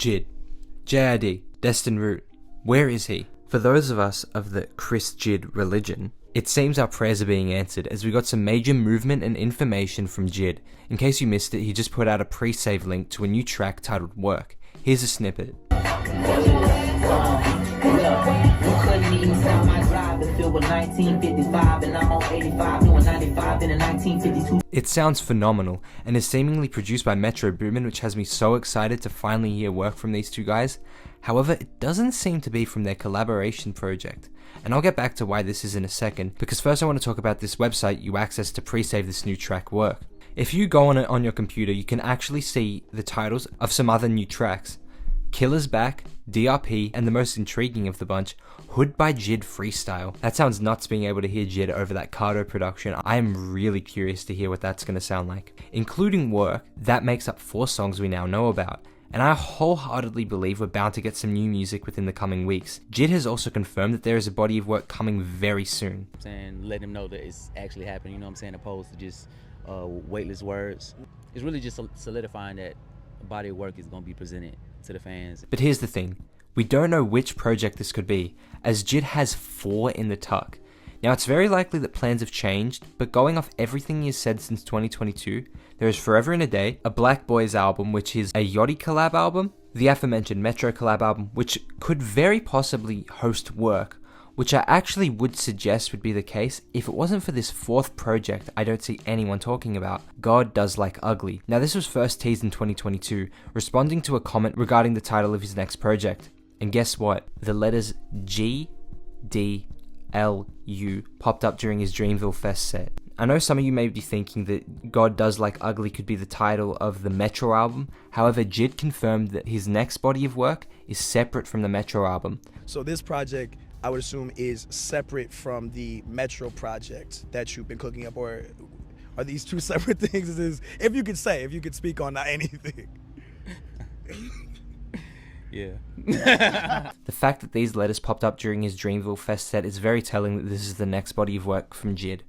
J.I.D. J.I.D. Destined Root. Where is he? For those of us of the Chris J.I.D. religion, it seems our prayers are being answered as we got some major movement and information from J.I.D. In case you missed it, he just put out a pre-save link to a new track titled Work. Here's a snippet. It sounds phenomenal and is seemingly produced by Metro Boomin, which has me so excited to finally hear work from these two guys. However, it doesn't seem to be from their collaboration project. And I'll get back to why this is in a second, because first I want to talk about this website you access to pre-save this new track Work. If you go on it on your computer, you can actually see the titles of some other new tracks. Killer's Back, DRP, and the most intriguing of the bunch, Hood by J.I.D. Freestyle. That sounds nuts being able to hear J.I.D. over that Cardo production. I am really curious to hear what that's going to sound like. Including Work, that makes up 4 songs we now know about. And I wholeheartedly believe we're bound to get some new music within the coming weeks. J.I.D. has also confirmed that there is a body of work coming very soon. And let him know that it's actually happening, you know what I'm saying, opposed to just weightless words. It's really just solidifying that a body of work is going to be presented to the fans. But here's the thing, we don't know which project this could be, as J.I.D. has 4 in the tuck. Now it's very likely that plans have changed, but going off everything he has said since 2022, there is Forever in a Day, a Black Boys album which is a J.I.D. collab album, the aforementioned Metro collab album which could very possibly host Work, which I actually would suggest would be the case if it wasn't for this 4th project I don't see anyone talking about, God Does Like Ugly. Now this was first teased in 2022, responding to a comment regarding the title of his next project. And guess what? The letters G, D, L, U popped up during his Dreamville Fest set. I know some of you may be thinking that God Does Like Ugly could be the title of the Metro album, however J.I.D. confirmed that his next body of work is separate from the Metro album. So this project, I would assume, is separate from the Metro project that you've been cooking up, or are these 2 separate things? If you could speak on anything. Yeah. The fact that these letters popped up during his Dreamville Fest set is very telling that this is the next body of work from J.I.D.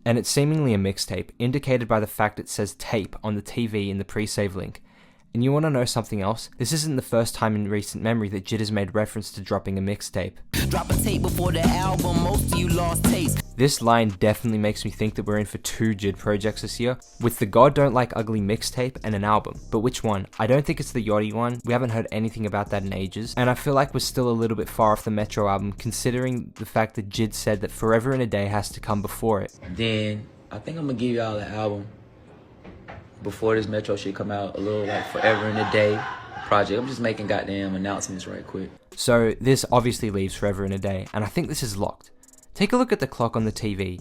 And it's seemingly a mixtape, indicated by the fact it says tape on the TV in the pre-save link. And you want to know something else? This isn't the first time in recent memory that J.I.D. has made reference to dropping a mixtape. Drop a tape before the album, most of you lost taste. This line definitely makes me think that we're in for 2 J.I.D. projects this year, with the God Don't Like Ugly mixtape and an album. But which one? I don't think it's the J.I.D. one, we haven't heard anything about that in ages, and I feel like we're still a little bit far off the Metro album, considering the fact that J.I.D. said that Forever in a Day has to come before it. Then, I think I'm gonna give y'all the album before this Metro shit come out, a little like Forever in a Day project. I'm just making goddamn announcements right quick. So this obviously leaves Forever in a Day, and I think this is locked. Take a look at the clock on the TV,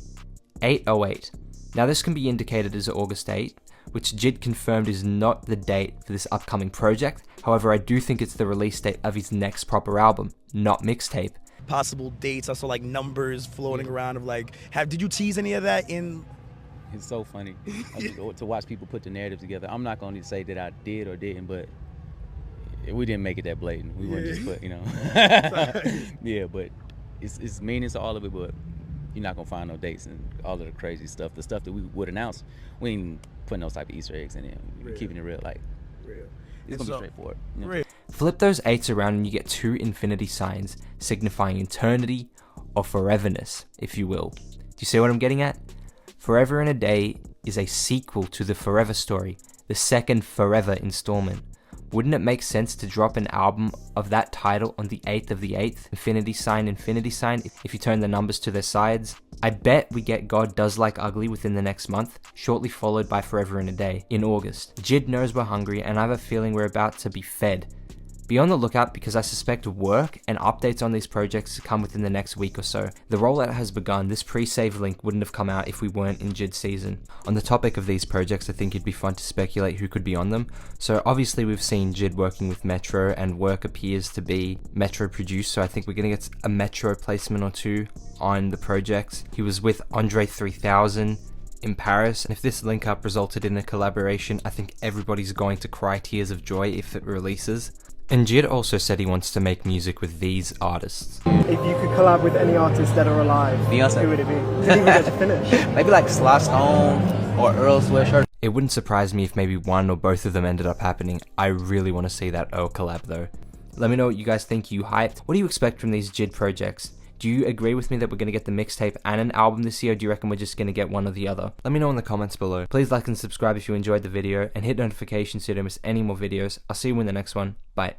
8:08. Now this can be indicated as August 8, which J.I.D. confirmed is not the date for this upcoming project. However, I do think it's the release date of his next proper album, not mixtape. Possible dates, I saw like numbers floating around of like, did you tease any of that in? It's so funny to watch people put the narrative together. I'm not going to say that I did or didn't, but we didn't make it that blatant. We wouldn't just put, you know. Yeah, but it's meaning to all of it, but you're not going to find no dates and all of the crazy stuff. The stuff that we would announce, we ain't putting those type of Easter eggs in it. We're keeping it real, like, it's going to be straightforward. You know? Flip those 8s around and you get 2 infinity signs, signifying eternity or foreverness, if you will. Do you see what I'm getting at? Forever in a Day is a sequel to the Forever story, the second Forever installment. Wouldn't it make sense to drop an album of that title on the 8th of the 8th, infinity sign, if you turn the numbers to their sides? I bet we get God Does Like Ugly within the next month, shortly followed by Forever in a Day, in August. J.I.D. knows we're hungry, and I have a feeling we're about to be fed. Be on the lookout because I suspect work and updates on these projects to come within the next week or so. The rollout has begun. This pre-save link wouldn't have come out if we weren't in J.I.D. season. On the topic of these projects, I think it'd be fun to speculate who could be on them. So obviously we've seen J.I.D. working with Metro, and work appears to be Metro produced, so I think we're going to get a Metro placement or 2 on the project. He was with Andre 3000 in Paris, and if this link up resulted in a collaboration, I think everybody's going to cry tears of joy if it releases. And J.I.D. also said he wants to make music with these artists. If you could collab with any artist dead or alive, Beyonce. who would it be? Didn't even get to finish. Maybe like Sly Stone or Earl Sweatshirt. It wouldn't surprise me if maybe one or both of them ended up happening. I really want to see that collab though. Let me know what you guys think. You hyped? What do you expect from these JID projects? Do you agree with me that we're going to get the mixtape and an album this year, or do you reckon we're just going to get one or the other? Let me know in the comments below. Please like and subscribe if you enjoyed the video, and hit notifications so you don't miss any more videos. I'll see you in the next one. Bye.